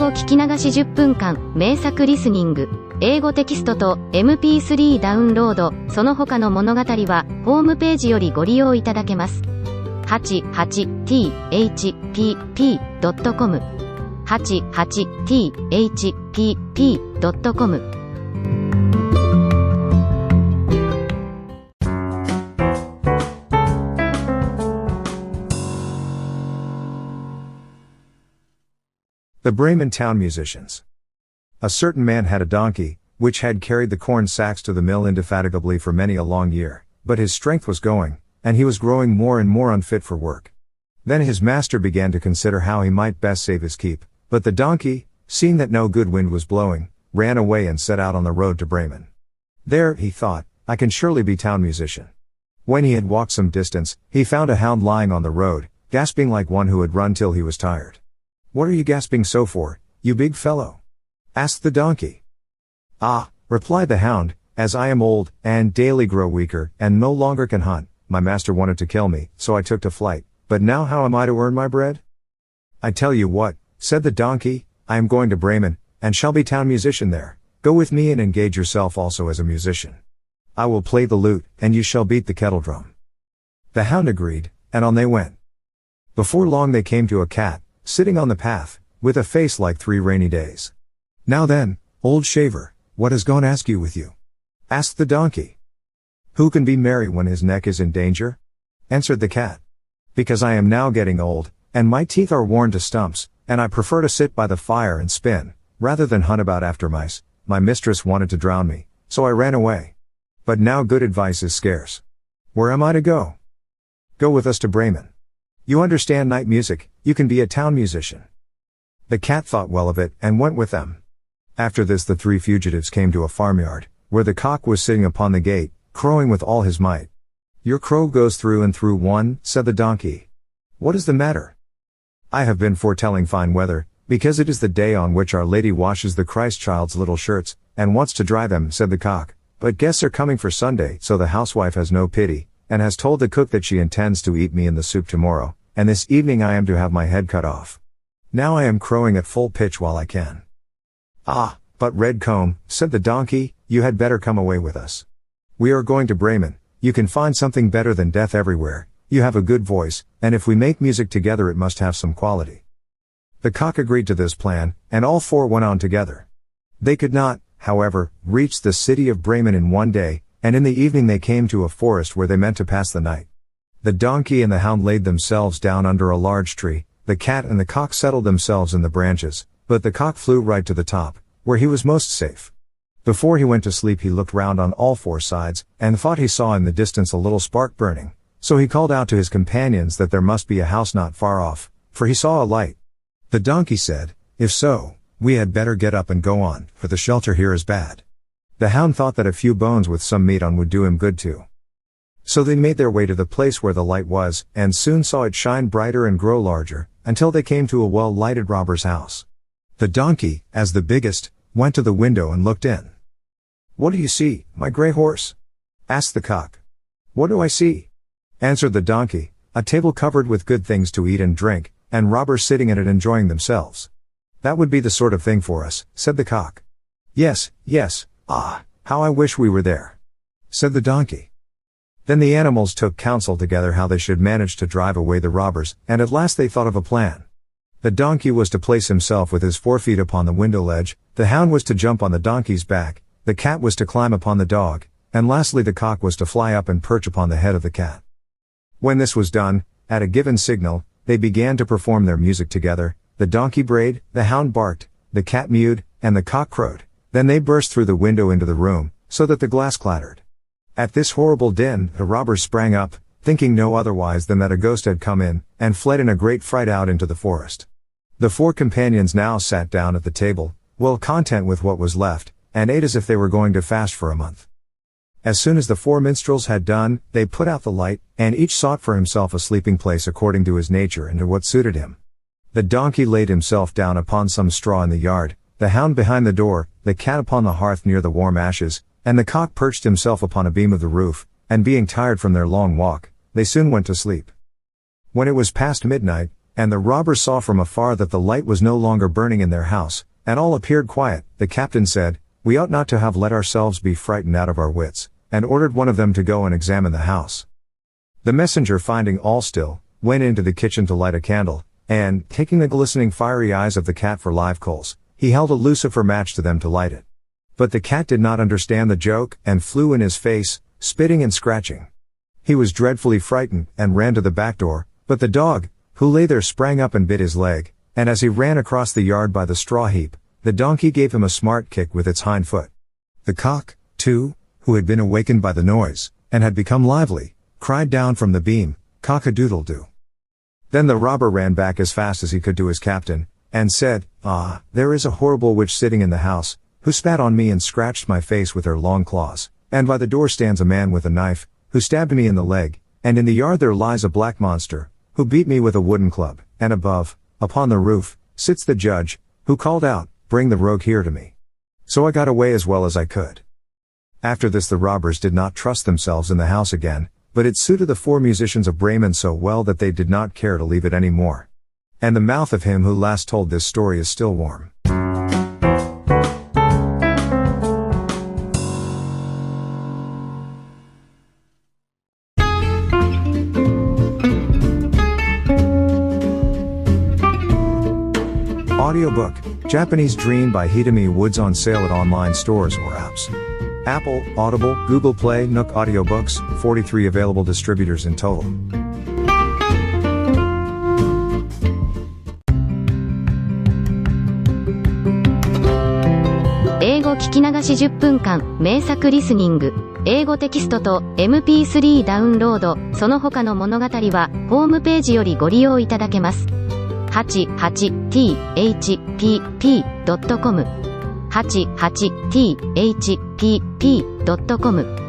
語聞き流し10分間、名作リスニング、英語テキストと MP3 ダウンロード、その他の物語は、ホームページよりご利用いただけます。88thpp.com 88thpp.com The Bremen Town Musicians. A certain man had a donkey, which had carried the corn sacks to the mill indefatigably for many a long year, but his strength was going, and he was growing more and more unfit for work. Then his master began to consider how he might best save his keep, but the donkey, seeing that no good wind was blowing, ran away and set out on the road to Bremen. There, he thought, I can surely be town musician. When he had walked some distance, he found a hound lying on the road, gasping like one who had run till he was tired. "What are you gasping so for, you big fellow?" asked the donkey. "Ah," replied the hound, "as I am old, and daily grow weaker, and no longer can hunt, my master wanted to kill me, so I took to flight, but now how am I to earn my bread?" "I tell you what," said the donkey, "I am going to Bremen, and shall be town musician there. Go with me and engage yourself also as a musician. I will play the lute, and you shall beat the kettle drum." The hound agreed, and on they went. Before long they came to a cat, sitting on the path, with a face like 3 rainy days. "Now then, old shaver, what has gone askew with you?" asked the donkey. "Who can be merry when his neck is in danger?" answered the cat. "Because I am now getting old, and my teeth are worn to stumps, and I prefer to sit by the fire and spin, rather than hunt about after mice. My mistress wanted to drown me, so I ran away. But now good advice is scarce. Where am I to go?" "Go with us to Bremen. You understand night music, you can be a town musician." The cat thought well of it, and went with them. After this the 3 fugitives came to a farmyard, where the cock was sitting upon the gate, crowing with all his might. "Your crow goes through and through one," said the donkey. "What is the matter?" "I have been foretelling fine weather, because it is the day on which Our Lady washes the Christ child's little shirts, and wants to dry them," said the cock. "But guests are coming for Sunday, so the housewife has no pity, and has told the cook that she intends to eat me in the soup tomorrow, and this evening I am to have my head cut off. Now I am crowing at full pitch while I can." "Ah, but Redcomb," said the donkey, "you had better come away with us. We are going to Bremen, you can find something better than death everywhere, you have a good voice, and if we make music together it must have some quality." The cock agreed to this plan, and all 4 went on together. They could not, however, reach the city of Bremen in one day, and in the evening they came to a forest where they meant to pass the night. The donkey and the hound laid themselves down under a large tree, the cat and the cock settled themselves in the branches, but the cock flew right to the top, where he was most safe. Before he went to sleep he looked round on all 4 sides, and thought he saw in the distance a little spark burning, so he called out to his companions that there must be a house not far off, for he saw a light. The donkey said, "If so, we had better get up and go on, for the shelter here is bad." The hound thought that a few bones with some meat on would do him good too. So they made their way to the place where the light was, and soon saw it shine brighter and grow larger, until they came to a well-lighted robber's house. The donkey, as the biggest, went to the window and looked in. "What do you see, my grey horse?" asked the cock. "What do I see?" answered the donkey. "A table covered with good things to eat and drink, and robbers sitting at it enjoying themselves." "That would be the sort of thing for us," said the cock. "Yes, yes, ah, how I wish we were there," said the donkey. Then the animals took counsel together how they should manage to drive away the robbers, and at last they thought of a plan. The donkey was to place himself with his 4 feet upon the window ledge, the hound was to jump on the donkey's back, the cat was to climb upon the dog, and lastly the cock was to fly up and perch upon the head of the cat. When this was done, at a given signal, they began to perform their music together. The donkey brayed, the hound barked, the cat mewed, and the cock crowed. Then they burst through the window into the room, so that the glass clattered. At this horrible din, the robbers sprang up, thinking no otherwise than that a ghost had come in, and fled in a great fright out into the forest. The 4 companions now sat down at the table, well content with what was left, and ate as if they were going to fast for a month. As soon as the 4 minstrels had done, they put out the light, and each sought for himself a sleeping place according to his nature and to what suited him. The donkey laid himself down upon some straw in the yard, the hound behind the door, the cat upon the hearth near the warm ashes, and the cock perched himself upon a beam of the roof, and being tired from their long walk, they soon went to sleep. When it was past midnight, And the robbers saw from afar that the light was no longer burning in their house, and all appeared quiet. The captain said, "We ought not to have let ourselves be frightened out of our wits," and ordered one of them to go and examine the house. The messenger, finding all still, went into the kitchen to light a candle, and, taking the glistening fiery eyes of the cat for live coals, he held a lucifer match to them to light it. But the cat did not understand the joke, and flew in his face, spitting and scratching. He was dreadfully frightened, and ran to the back door, but the dog, who lay there, sprang up and bit his leg, and as he ran across the yard by the straw heap, the donkey gave him a smart kick with its hind foot. The cock, too, who had been awakened by the noise, and had become lively, cried down from the beam, "Cock-a-doodle-doo." Then the robber ran back as fast as he could to his captain, and said, "Ah, there is a horrible witch sitting in the house, who spat on me and scratched my face with her long claws, and by the door stands a man with a knife, who stabbed me in the leg, and in the yard there lies a black monster, who beat me with a wooden club, and above, upon the roof, sits the judge, who called out, 'Bring the rogue here to me.' So I got away as well as I could." After this the robbers did not trust themselves in the house again, but it suited the 4 musicians of Bremen so well that they did not care to leave it any more. And the mouth of him who last told this story is still warm. Audiobook, Japanese Dream by Hidemi Woods, on sale at online stores or apps. Apple, Audible, Google Play, Nook Audiobooks, 43 available distributors in total. 英語聞き流し10分間、名作リスニング。英語テキストと MP3 ダウンロード、その他の物語は、ホームページよりご利用いただけます。88thpp.com 88thpp.com